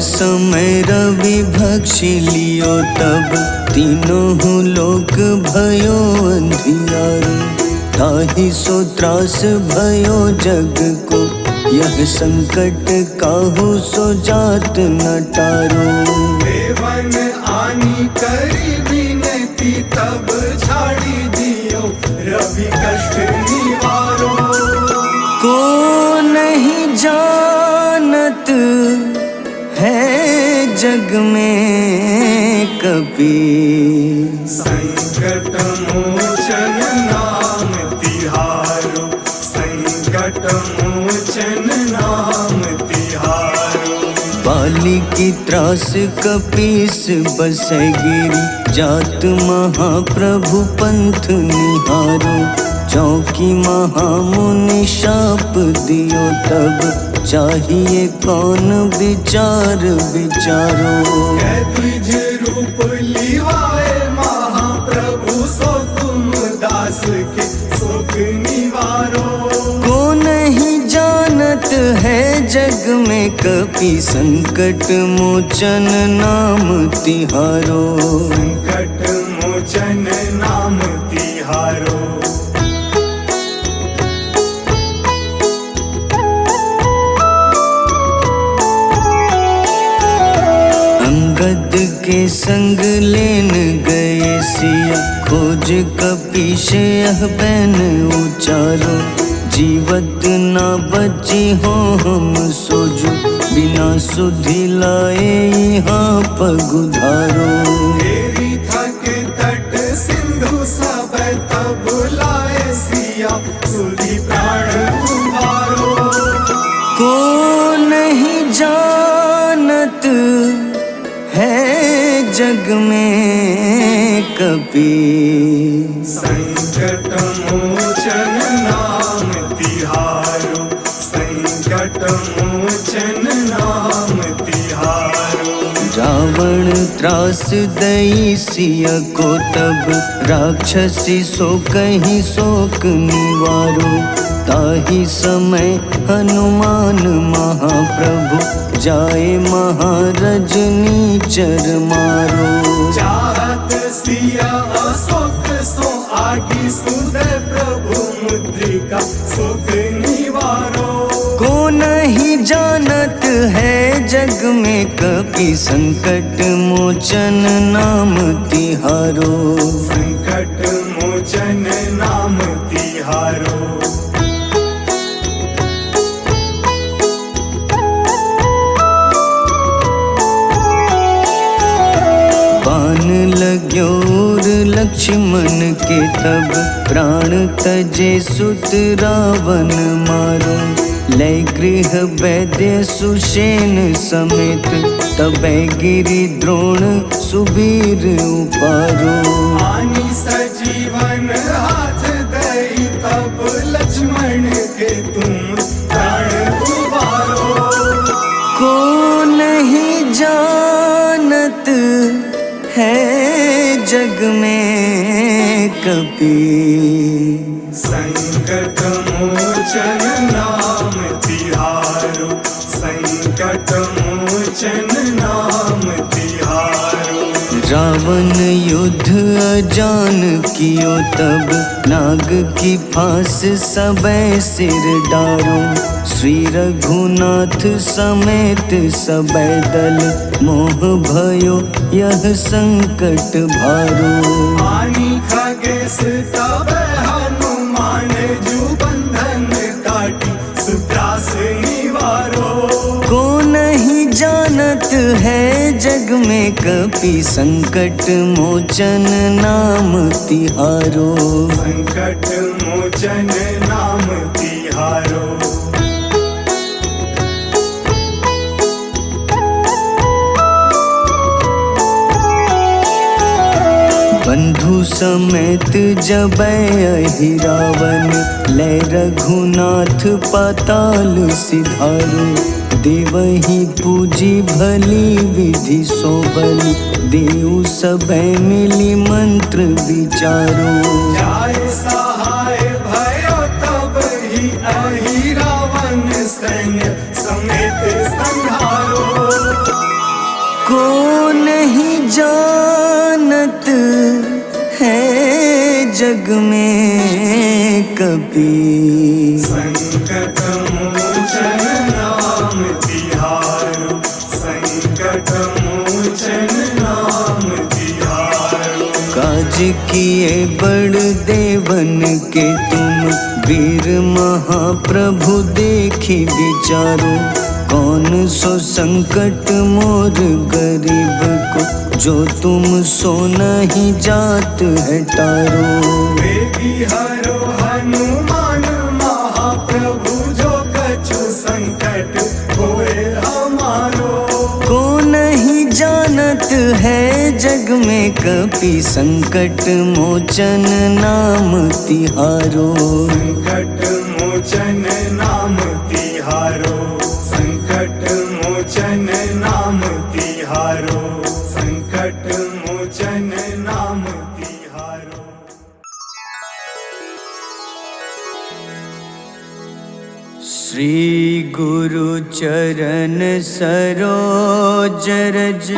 समय रवि भक्षि लियो तब तीनों लोक भयो अंधियारो। ताहि सो त्रास भयो जग को यह संकट काहू सो जात न टारो। देवन आनी करी विनती तब झाड़ी दियो रवि कष्ट निवारो। को नहीं जानत है जग में कपि संकट मोचन नाम तिहारो। संकट मोचन नाम तिहारो। बाली की त्रास कपीस बसै गिरी जात महाप्रभु पंथ निहारो। चौकी महामुनि शाप दियो तब चाहिए कौन विचार विचारो। द्विज रूप लिवाए महाप्रभु सो तुम दास के शोक निवारो। को नहीं जानत है जग में कपि संकट मोचन नाम तिहारो। संकट मोचन नाम तिहारो। अंगद के संग लेन गए सिया खोज कपीश यह बैन उचारो। जीवत ना बची हो हम सोजो बिना सुधि लाए यहाँ पगुधारो। तेरी थक तट सिंधु सब तब लाए सिया सुधि प्राण उबारो। को नहीं जानत है जग में कपि संकट मोचन नाम तिहारो। संकट मोचन नाम तिहारो। रावण त्रास दई सिया को तब राक्षसी सो कहीं शोक निवारो। ताहि समय हनुमान महाप्रभु जाए महारजनी चर मारो। चाहत सिया अशोक सो आगी सुदय प्रभु मुद्रिका शोक निवारो। को नहीं जानत है जग में कपि संकट मोचन नाम तिहारो। संकट मोचन नाम तिहारो। बाण लग्योर लक्ष्मण के तब प्राण तजे सुत रावण मारो। लय गृह वैद्य सुषेण समेत तबै गिरि द्रोण सुबीर उपारो। आनी सजीवन हाथ दई तब लक्ष्मण के तुम प्राण उबारो। को नहीं जानत है जग में कपि संकट मोचन नाम तिहारो। संकट मोचन नाम तिहारो। रावण युद्ध अजान कियो तब नाग की फांस सबै सिर डारो। श्री रघुनाथ समेत सबै दल मोह भयो यह संकट भारो। आनी खगेश तब हनुमान जू बंधन काटी सुत्रास निवारो। को नहीं जानत है जग में कपि संकट मोचन नाम तिहारो। संकट मोचन नाम तिहारो। बंधु समेत जबै अहि रावण लय रघुनाथ पाताल सिधारो। देवहि पूजी भली विधि सो बलि देव सबै मिली मंत्र विचारो। जाय सहाय भयो तब ही अहि रावण सैन्य समेत संहारो। को नहीं जानत है जग में कभी। संकट मोचन नाम तिहारो, संकट मोचन नाम तिहारो। काज किए बड़ देवन के तुम, वीर महाप्रभु देखी विचारो। कौन सो संकट मोर गरीब को, जो तुम सो नहीं जात है टारो। बेबी हरो हनुमान महाप्रभु, जो कछु संकट होए हमारो। को नहीं जानत है जग में कपि, संकट मोचन नाम तिहारो। संकट मोचन नाम तिहारो, संकट मोचन नाम तिहारो, संकट मोचन नाम तिहारो। श्री गुरु चरण सरोज रज,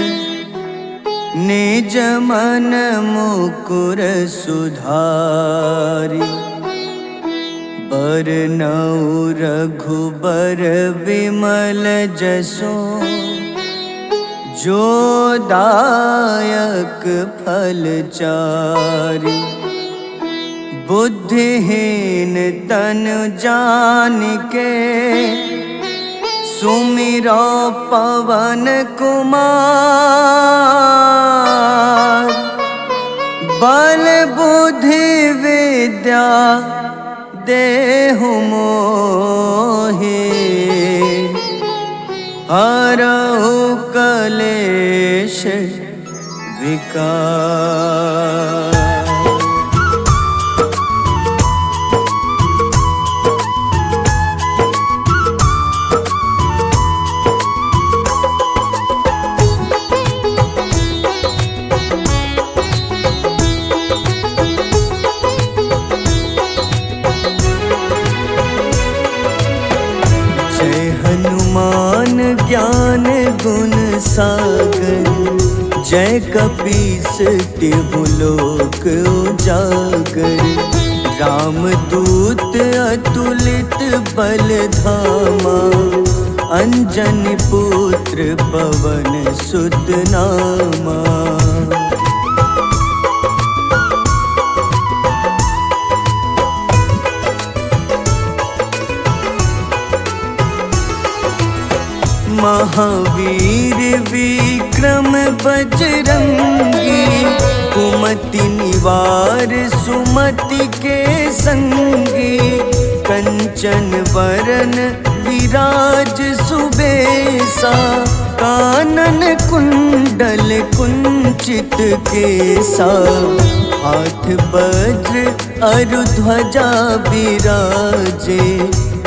निज मन मुकुर सुधारि। बरनउँ रघुबर विमल जसो, जो दायक फल चारि। बुद्धिहीन तनु जानिके, सुमिरो पवन कुमार। बल बुद्धि विद्या देहु मोहि, हरहु कलेश विकार। ज्ञान गुण सागर, जय कपीस तिहु लोक उजागर। रामदूत अतुलित बल धामा, अंजनी पुत्र पवन सुत नामा। महावीर विक्रम बजरंगी, कुमति निवार सुमति के संगी। कंचन वरन विराज सुबेसा, कानन कुंडल कुंचित केसा। हाथ वज्र अरु ध्वजा बिराजे,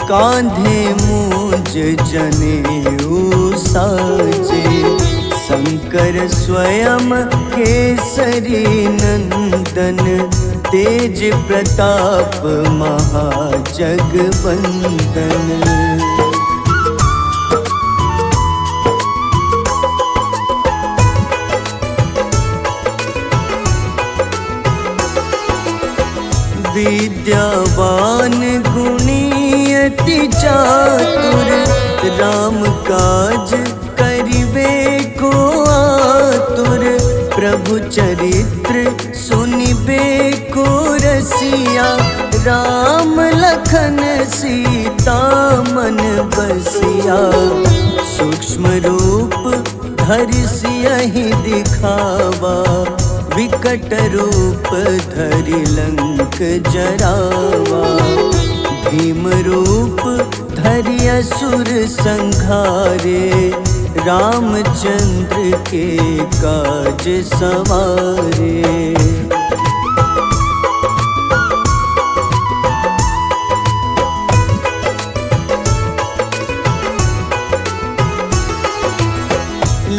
कांधे मूंज जनेऊ साजे। शंकर स्वयं केसरी नंदन, तेज प्रताप महाजगवंदन। विद्यावान गुणी अति चातुर, राम काज करिबे को आतुर। प्रभु चरित्र सुनिबे को रसिया, राम लखन सीता मन बसिया। सूक्ष्म रूप धरि सियहि दिखावा, विकट रूप धरि लंक जरावा। भीम रूप धरि असुर संहारे, रामचंद्र के काज सवारे।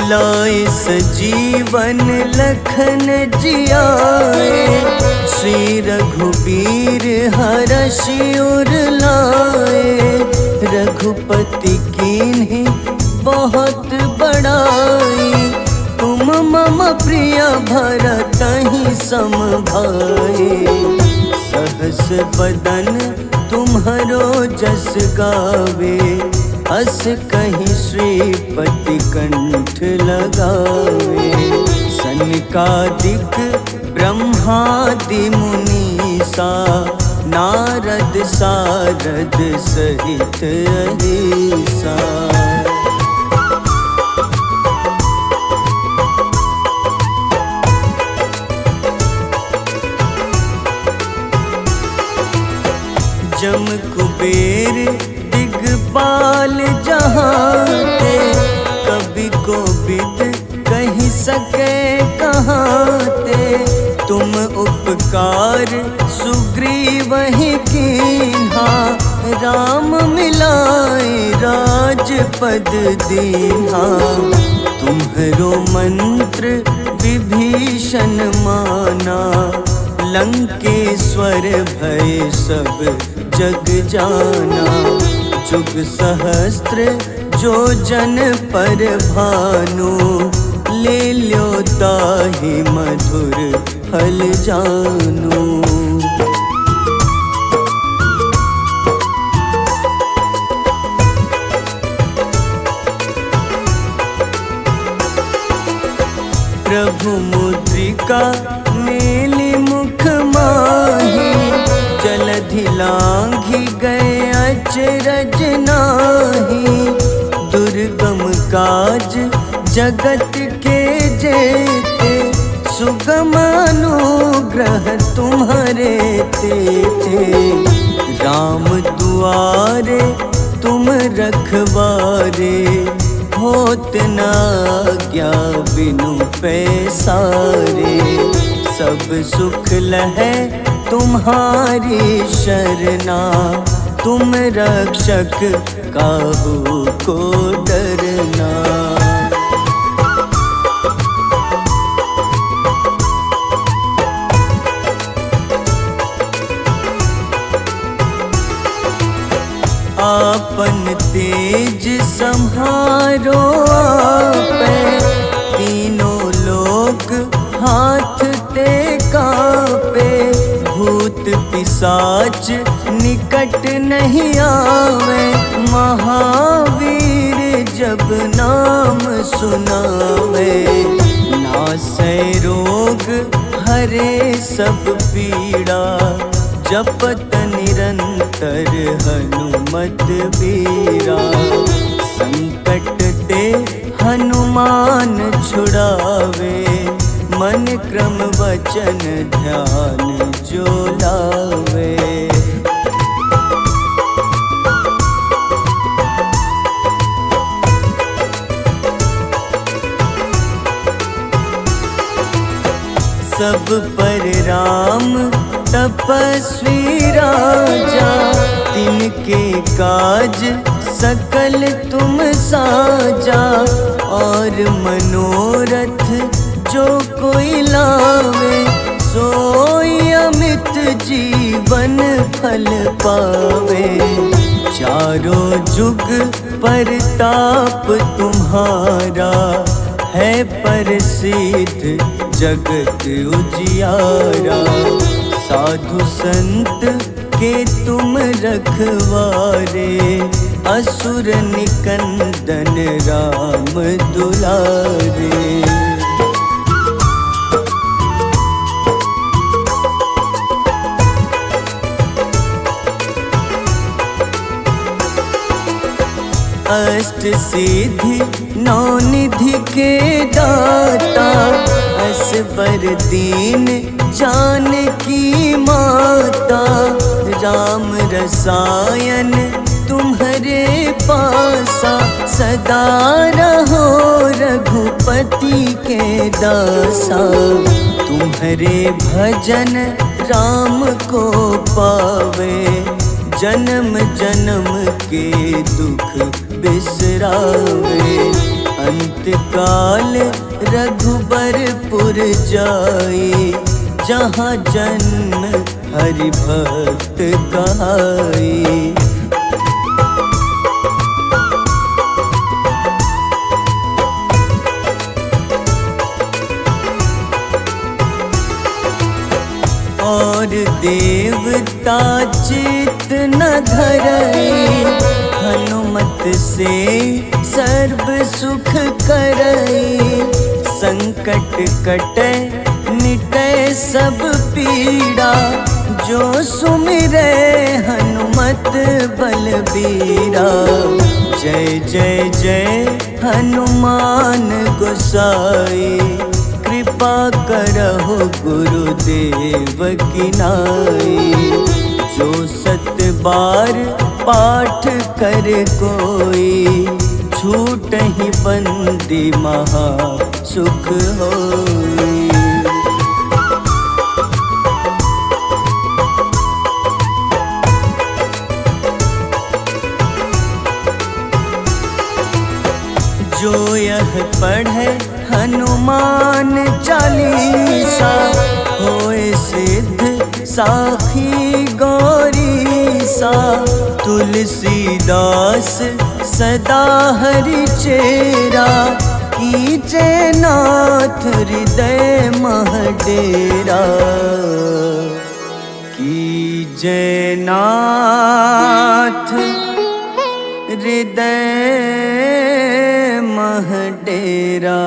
लाए सजीवन लखन जियाए, श्री रघुबीर हरषि उर लाए। रघुपति कीन्ही बहुत बड़ाई, मम प्रिय भरतहि सम भाए। सहस बदन तुम्हरो जस गावे, अस कहीं श्रीपति कंठ लगावे। सनकादिक ब्रह्मादि मुनीसा, नारद सारद सहित अहिसा। जम कुबेर दिगपाल जहाँते, कवि कोविद कही सके कहाँते। तुम उपकार सुग्रीवहि कीन्हा, राम मिलाए राजपद दीन्हा। तुम्हरो मंत्र विभीषण माना, लंकेश्वर भय सब जग जाना। जुग सहस्त्र जो जन पर भानु, ले ल्यो ताहि मधुर फल जानू। प्रभु मुद्रिका मेलि मुख माही, जलधि लांघि गए अचरज नाही। दुर्गम काज जगत के जेते, सुगम अनुग्रह तुम्हारे तेते। राम दुआरे तुम रखवारे, होत न आज्ञा बिनु पैसारे। सब सुख लहै तुम्हारी शरणा, तुम रक्षक काहू को डरना। आपन तेज सम्हारो आपै, तीनों लोक हाथ ते कापे। भूत पिशाच निकट नहीं आवे, महावीर जब नाम सुनावे। नासै रोग हरे सब पीड़ा, जपत निरंतर हनुमत बीरा। संकट ते हनुमान छुड़ावे, मन क्रम वचन ध्यान जो लावे। सब पर राम तपस्वी राजा, तिनके काज सकल तुम साजा। और मनोरथ जो कोई लावे, सोई अमित जीवन फल पावे। चारों जुग परताप तुम्हारा, है प्रसिद्ध जगत उजियारा। साधु संत के तुम रखवारे, असुर निकंदन राम दुलारे। अष्ट सिद्धि नौ निधि के दाता, असबर दीन जानकी माता। राम रसायन तुम्हारे पासा, सदा रहो रघुपति के दासा। तुम्हारे भजन राम को पावे, जन्म जन्म के दुख बिसरावे। अंत काल रघुबरपुर जाई, जहाँ जन्म हरि भक्त कहाई। और देवता चित न धरई, हनुमत से सर्व सुख करई। संकट कटे मिटे सब पीड़ा, जो सुमिरे हनुमत बलबीरा। जय जय जय हनुमान गोसाई, कृपा करहु गुरुदेव की नाई। जो 7 बार पाठ कर कोई, छूटहि बंदी महा सुख होई। जो यह पढ़े हनुमान चालीसा, होए सिद्ध साखी गौरीसा। तुलसीदास सदा हरि चेरा, कीजे नाथ हृदय मह डेरा। कीजे नाथ हृदय मह डेरा।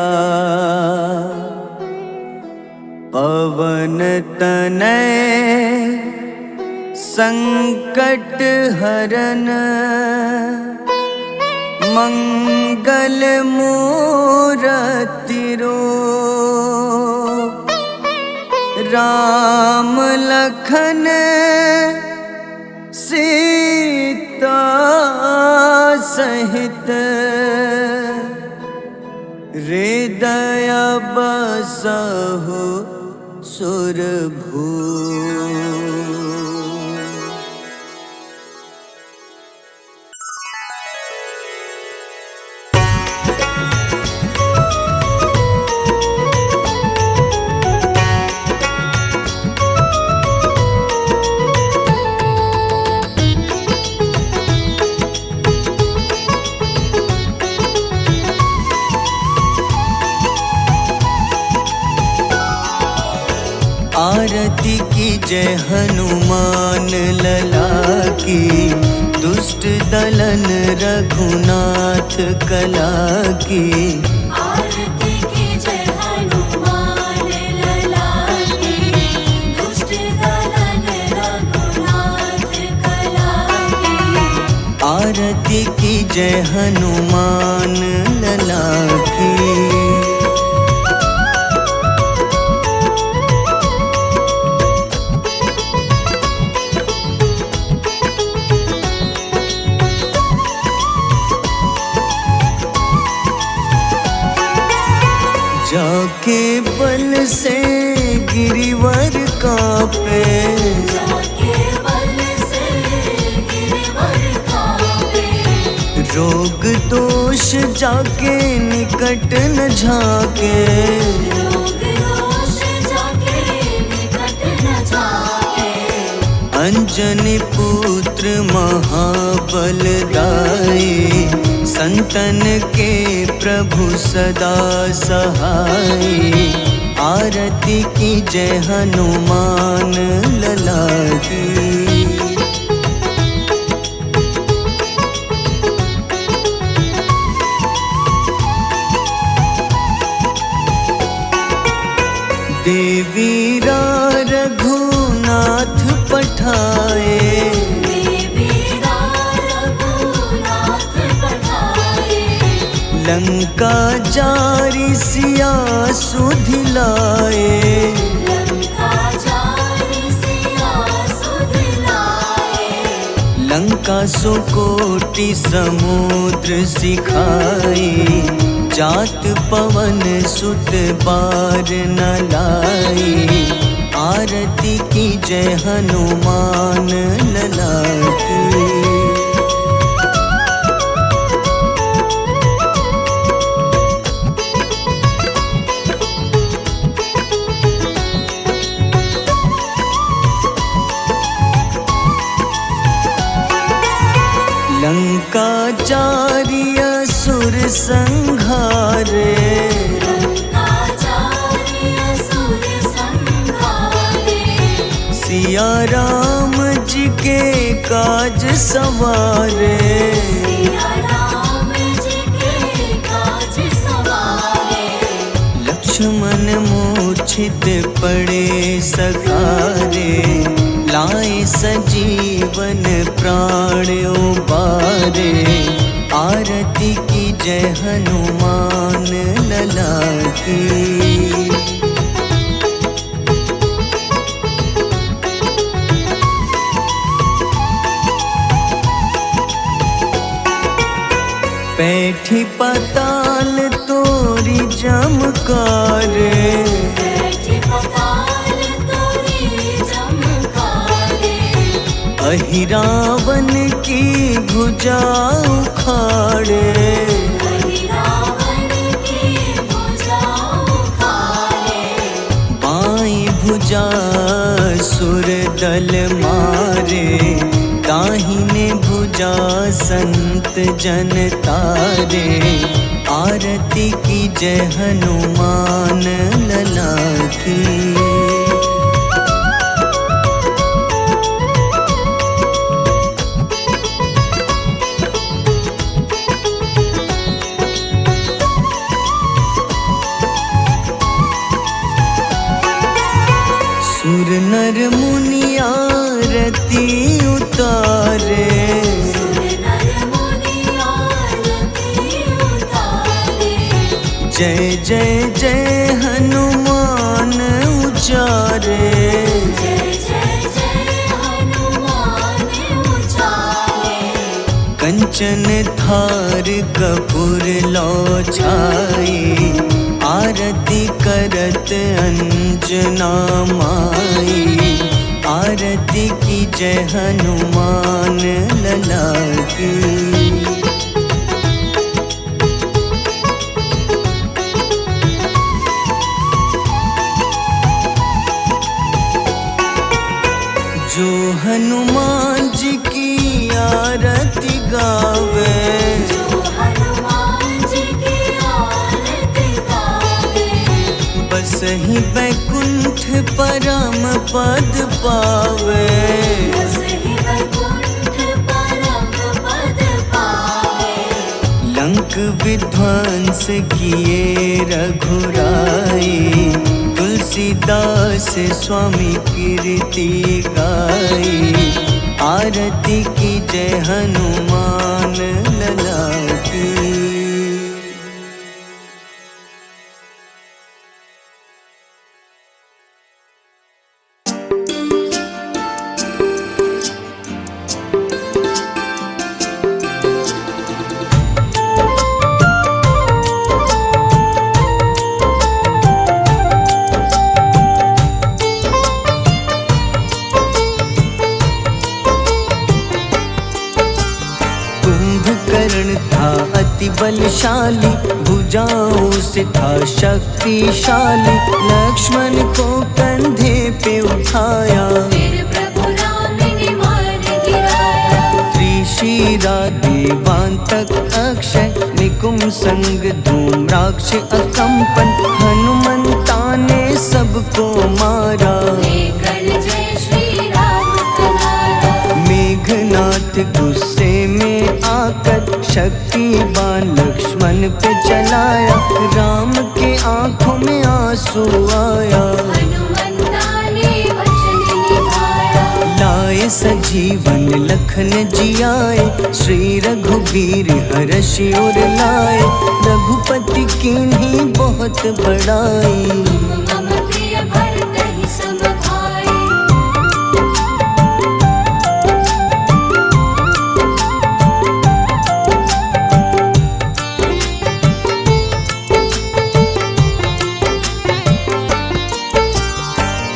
पवन तनय संकट हरन, मंगल मूरति रूप। राम लखन सीता सहित, हृदय बसहु सुरभूप। आरती की जय हनुमान लला की, दुष्ट दलन रघुनाथ कला की। आरती की जय हनुमान लला की, दुष्ट दलन रघुनाथ कला की। आरती की जय हनुमान लला की। जाके बल से गिरिवर कांपे, जाके बल से गिरवर कांपे। रोग दोष जाके निकट न झाके। रोग दोष जाके निकट न जाके। अंजनी पुत्र महाबलदाई, संतन के प्रभु सदा सहाय। आरती की जय हनुमान लला की। देवीरा रघुनाथ पठाए, देवीरा रघुनाथ पठाए। लंका जारी सिया सुधिलाए। लंका जारी सिया सुधिलाए। लंका सुकोटि समुद्र सिखाई, जात पवन सुत बार न लाई। आरती की जय हनुमान लला की। लंका जारी असुर संहारे। सिया राम जी के काज सवारे, सिया राम जी के काज सवारे। लक्ष्मण मूर्छित पड़े सखारे, लाए सजीवन प्राण उबारे। आरती की जय हनुमान लला की। बैठी पाताल तोरी जमकारे, बैठी पाताल तोरी जमकारे। अहि रावण की भुजा उखाड़े, अहि रावण की भुजा उखाड़े। बाईं भुजा सुर दल मारे, दाहिने भुजा संत जन तारे। आरती की जय हनुमान लला की। सुर नर मुनि आरती उतारे, सुर नर मुनि आरती उतारे। जय जय जय हनुमान उचारे। जय जय जय हनुमान उचारे। कंचन थार कपूर लो छाई, आरती करत अंजना माई। आरती की जय हनुमान लला की। जो हनुमान जी की आरती गावे, जो हनुमान जी की आरती गावे। बस ही बैकुंठ परम पद पावे। बस ही वैकुंठ परम पद पावे। लंक विध्वंस किए रघुराई, तुलसीदास स्वामी कीर्ति गाई। आरती की जय हनुमान लला की। था अति बलशाली, भुजाओं से था शक्तिशाली। लक्ष्मण को कंधे पे उठाया, फिर प्रभु राम ने मार गिराया। त्रिशिरा देवांतक अक्षय, निकुम संग धूम्राक्ष अकंपन। हनुमंता ने सबको मारा, लेकर जय श्री राम कनारा। मेघनाथ गुस्से में आकर शक्तिवान लक्ष्मण पे चलाया। राम के आंखों में आंसू आया, हनुमंता ने वचन निभाया। लाए सजीवन लखन जियाए, श्री रघुबीर हर्षि उर लाए। रघुपति कीन्ही बहुत बड़ाई, मम प्रिय भरत ही सम भाई।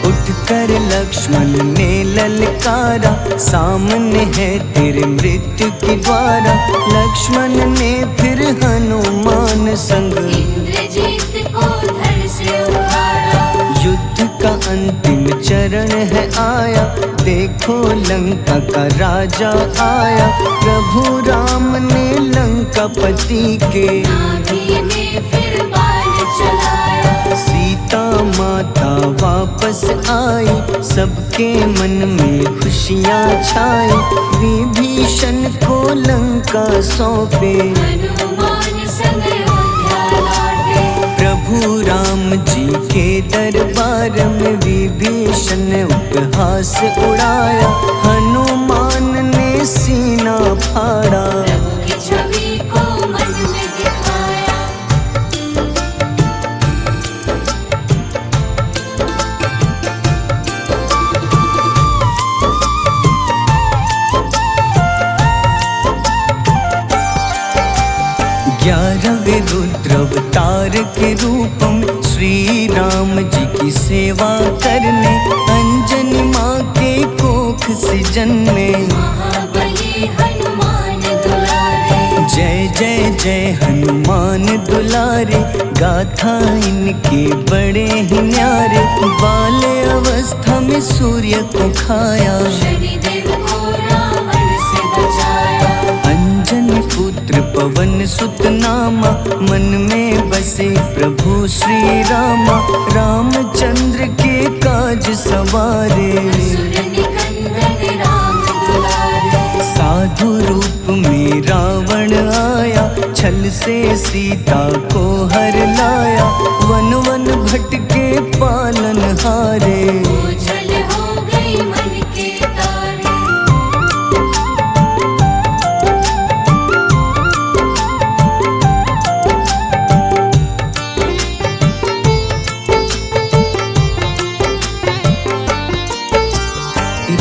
उठकर लक्ष्मण ने ललकारा, सामने है तेरे मृत्यु की द्वारा। लक्ष्मण ने फिर हनुमान संग इंद्रजीत को धड़ से उखाड़ा। युद्ध का अंतिम चरण है आया, देखो लंका का राजा आया। प्रभु राम ने लंकापति के नाभि में फिर बाण चलाया। सीता माता वापस आई, सबके मन में खुशियाँ छाई। विभीषण को लंका सौंपे, हनुमान संग अयोध्या लौटे। प्रभु राम जी के दरबार में विभीषण ने उपहास उड़ाया। हनुमान ने सीना फाड़ा, प्रभु की छवि को मन में दिखाया। ग्यारहवें रुद्र अवतार के रूप में श्री राम जी की सेवा करने अंजनी माँ के कोख से जन्मे। महाबली हनुमान दुलारे, जय जय जय हनुमान दुलारे, गाथा इनके बड़े ही न्यारे। बाल अवस्था में सूर्य को खाया, शनिदेव को रावण से बचाया। अंजनी पुत्र पवन सुत नामा, मन में बसे प्रभु श्री रामा। रामचंद्र के काज सवारे, असुर निकंदन राम दुलारे। साधु रूप में रावण आया, छल से सीता को हर लाया। वन वन भटके पालन हारे, ओझल हो गई मन के तारे।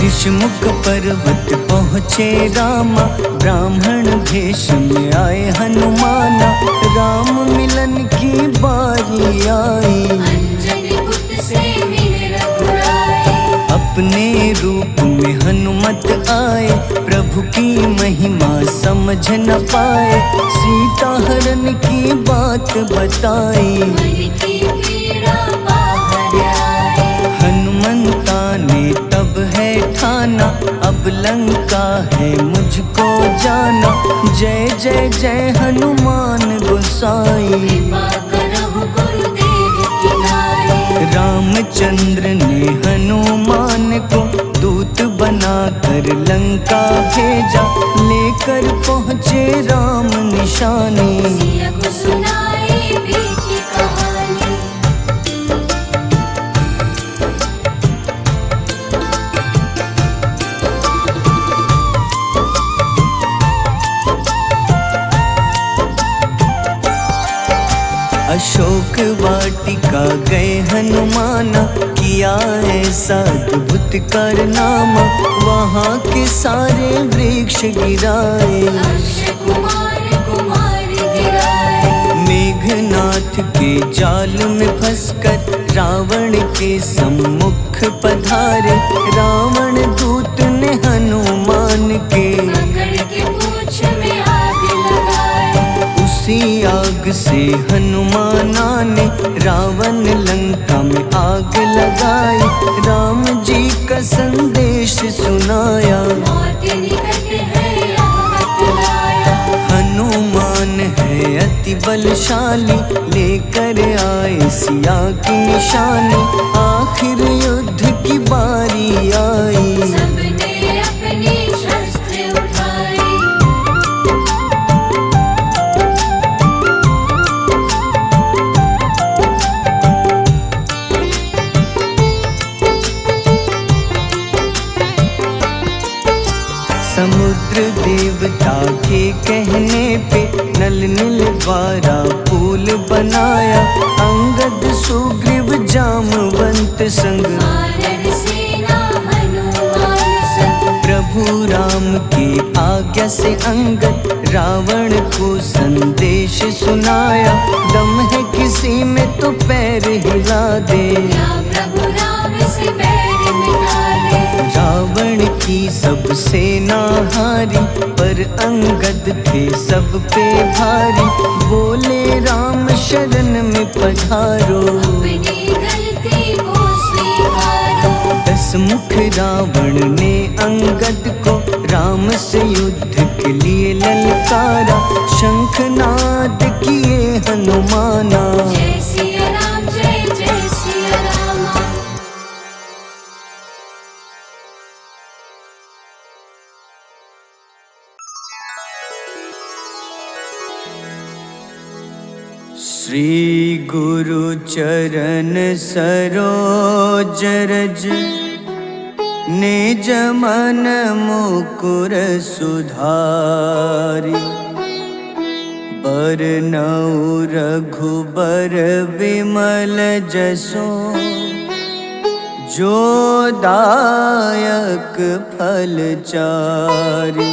ऋषमुख पर्वत पहुँचे रामा, ब्राह्मण भेष में आए हनुमाना। राम मिलन की बारी आई, अंजनी पुत्र से मिले रघुराई। अपने रूप में हनुमत आए, प्रभु की महिमा समझ न पाए। सीता हरण की बात बताई, मन की पीड़ा बाहर आई। हनुमंता ने तब है ठाना, अब लंका है मुझको जाना। जय जय जय हनुमान गोसाई, कृपा करहु गुरुदेव की नाई। रामचंद्र ने हनुमान को दूत बनाकर लंका भेजा। लेकर पहुँचे राम निशानी, सिया को सुनाई बीती कहानी। अशोक वाटिका गए हनुमाना, किया ऐसा अद्भुत कारनामा। वहाँ के सारे वृक्ष गिराए, अक्षय कुमार कुमार गिराए। मेघनाथ के जाल में फंसकर रावण के सम्मुख पधारे। रावण दूत ने हनुमान के पकड़ के पूंछ में आग लगाए। उसी आग से हनुमाना ने रावण लंका में आग लगाई। राम जी का संदेश सुनाया, मौत निकट है यह बतलाया। हनुमान है अति बलशाली, लेकर आए सिया की निशानी। आखिर युद्ध की बारी आई, सबने अपनी शस्त्र उठाई। समुद्र देवता के कहने पे नल नील द्वारा पुल बनाया। अंगद सुग्रीव जामवंत संग, वानर सेना हनुमान संग। प्रभु राम की आज्ञा से अंगद रावण को संदेश सुनाया। दम है किसी में तो पैर हिला दे, या प्रभु राम से बैर मिटा दे। रावण की सब सेना हारी, पर अंगद थे सब पे भारी। बोले राम शरण में पधारो, अपनी गलती को स्वीकारो। 10 मुख रावण ने अंगद को राम से युद्ध के लिए ललकारा। शंखनाद किए हनुमाना, जय सिया राम जय जय सिया राम। श्री गुरु चरण सरोज रज निज मन मुकुर सुधारि बरनउँ रघुबर विमल जसो जो दायक फल चारि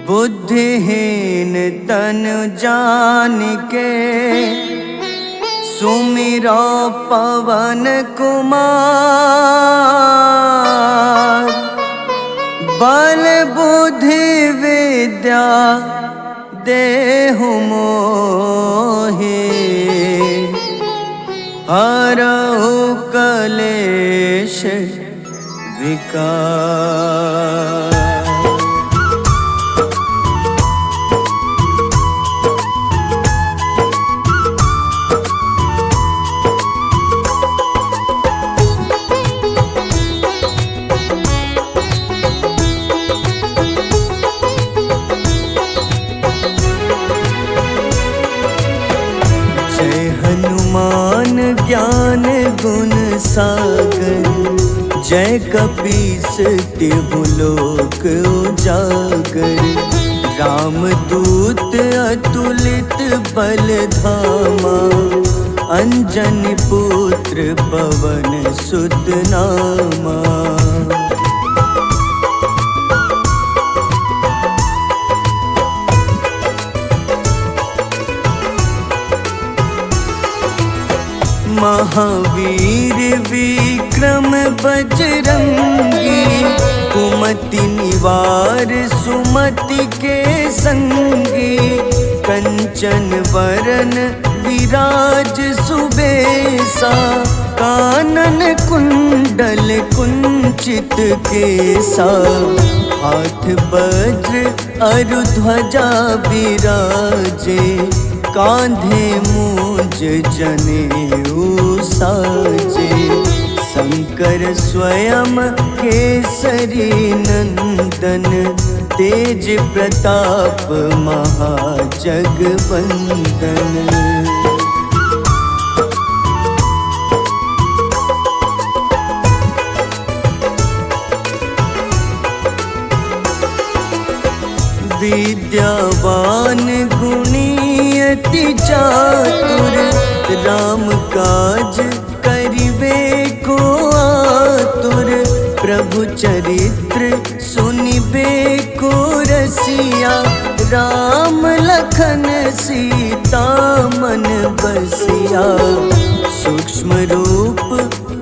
बुद्धिहीन तनु जानिके सुमिरो पवन कुमार बल बुद्धि विद्या देहु मोहि हरहु कलेश विकार। हनुमान ज्ञान गुण सागर जय कपीस तिहु लोक उजागर रामदूत अतुलित बल धामा अंजनी पुत्र पवन सुत नामा। महावीर विक्रम बजरंगी कुमति निवार सुमति के संगी कंचन वरन विराज सुबेसा कानन कुंडल कुंचित केसा हाथ वज्र अरु ध्वजा विराजे कांधे मूंज जनेऊ साजे शंकर स्वयं केसरी नंदन तेज प्रताप महाजगवंदन। विद्यावान गुणी अति चातुर राम काज करिबे को आतुर प्रभु चरित्र सुनिबे को रसिया राम लखन सीता मन बसिया सूक्ष्म रूप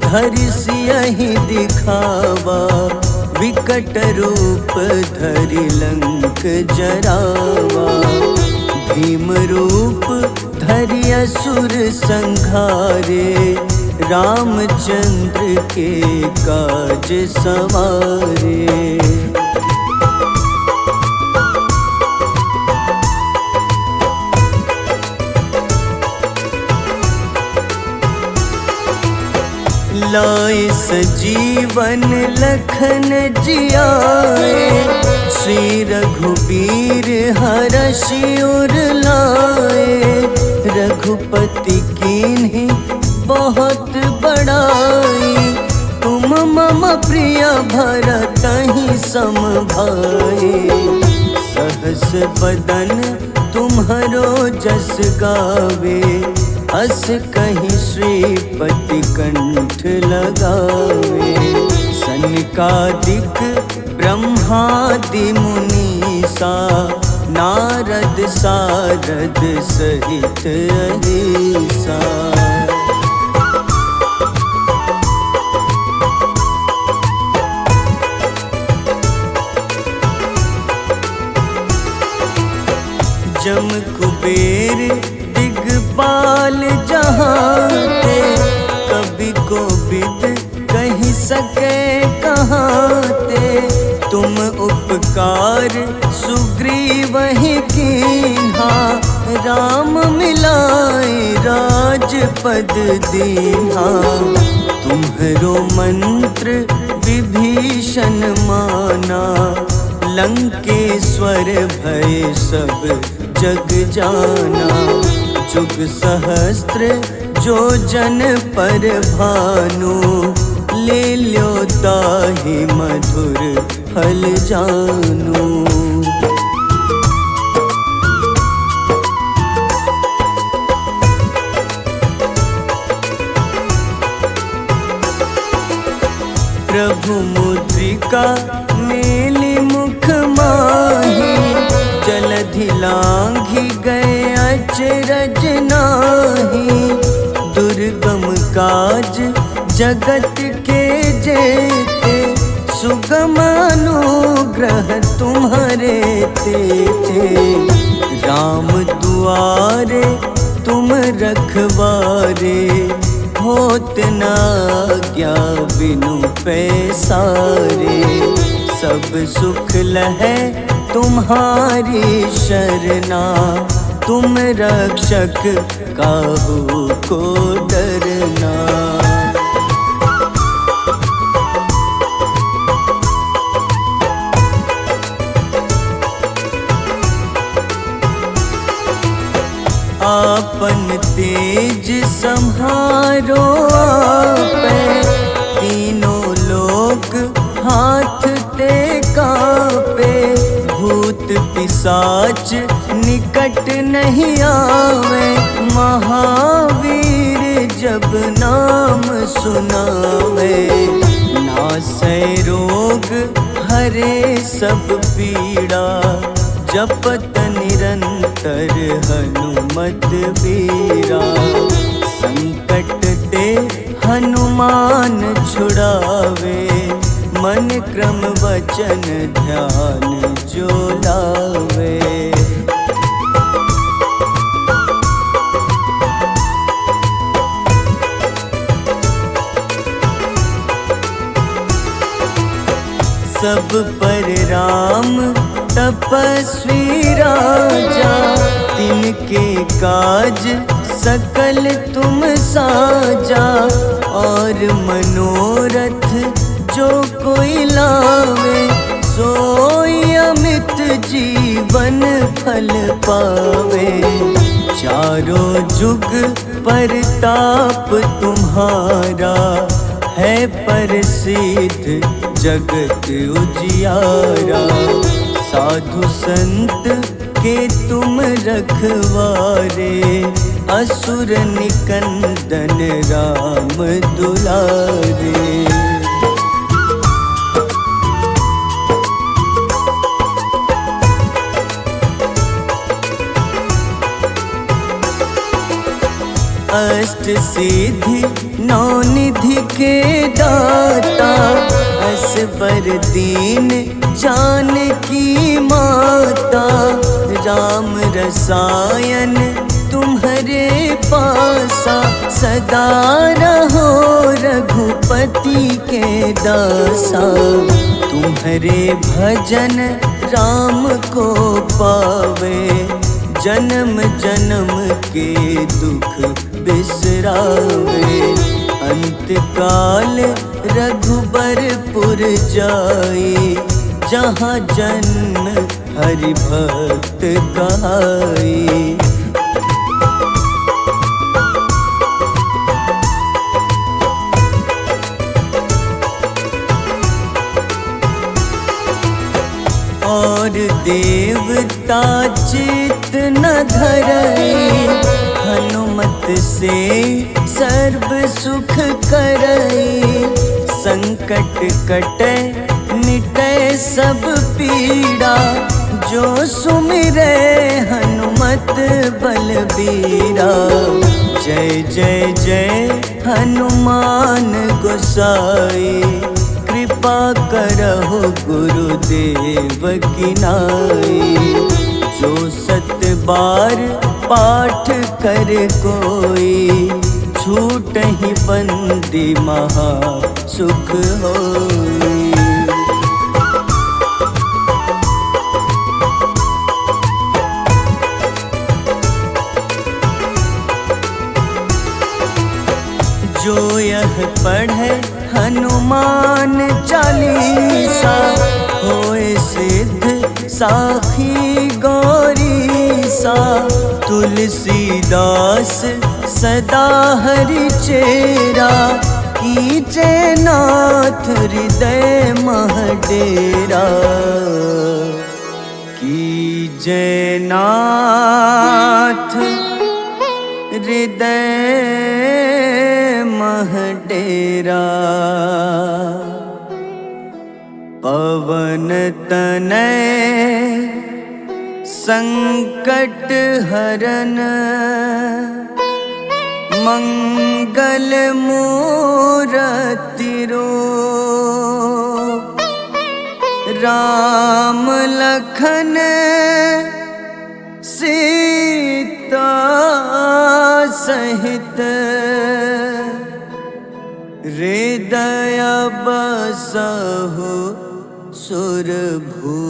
धरि सियहि दिखावा विकट रूप धरि लंक जरावा भीम रूप धरि असुर संहारे रामचंद्र के काज सवारे। लाए सजीवन लखन जियाए श्री रघुबीर हरषि उर लाए रघुपति कीन्ही बहुत बड़ाई तुम मम प्रिय भरतहि सम भाई सहस बदन तुम्हरो जस गावे अस कहीं श्रीपति कंठ लगावे सनकादिक ब्रह्मादि मुनीसा नारद सारद सहित अहिसा। जम कुबेर दिगपाल जहाते कभी को बिद कहीं सके कहाते तुम उपकार सुग्रीव ही कीन्हा राम मिलाए राजपद दीन्हा तुम्हरो मंत्र विभीषण माना लंकेश्वर भय सब जग जाना जुग सहस्त्र जो जन पर भानु, ले ल्यो ताहि मधुर फल जानू। प्रभु मुद्रिका मेली मुख माही, जलधि लांघि गए अचरज नाही। दुर्गम काज जगत के जेते, सुगम अनुग्रह तुम्हारे तेते। राम दुआरे तुम रखवारे, होत न आज्ञा बिनु पैसारे। सब सुख लहै तुम्हारी शरणा, तुम रक्षक काहू को डरना। आपन तेज सम्हारो आपै, तीनों लोक हाथ ते कापे। भूत पिशाच निकट नहीं आवे, महावीर जब नाम सुनावे। नासै रोग हरे सब पीड़ा, जपत निरंतर हनुमत बीरा। संकट ते हनुमान छुड़ावे, मन क्रम वचन ध्यान जो लावे। सब पर राम तपस्वी राजा, तिनके काज सकल तुम साजा। और मनोरथ जो कोई लावे, सोई अमित जीवन फल पावे। चारों जुग परताप तुम्हारा, है प्रसिद्ध जगत उजियारा। साधु संत के तुम रखवारे, असुर निकंदन राम दुलारे। अष्ट सिद्धि नौ निधि के दाता, असबर दीन जानकी माता। राम रसायन तुम्हारे पासा, सदा रहो रघुपति के दासा। तुम्हारे भजन राम को पावे, जन्म जन्म के दुख बिसरावे। अंत काल रघुबरपुर जाई, जहाँ जन्म हरि भक्त कहाई। और देवता चित न धरई, हनुमत से सर्व सुख करई। संकट कटे मिटे सब पीड़ा, जो सुमिरे हनुमत बलबीरा। जय जय जय हनुमान गोसाई, कृपा करहु गुरुदेव की नाई। जो सत बार पाठ कर कोई, छूटहि बंदी महा सुख होई। जो यह पढ़े हनुमान चालीसा, होए सिद्ध साखी गौरी सा तुलसीदास सदा हरि चेरा, कीजे नाथ हृदय मह डेरा, कीजे नाथ हृदय मह डेरा। पवन तनय संकट हरन, मंगल मूरति रूप, राम लखन सीता सहित, हृदय बसहु सुरभूप।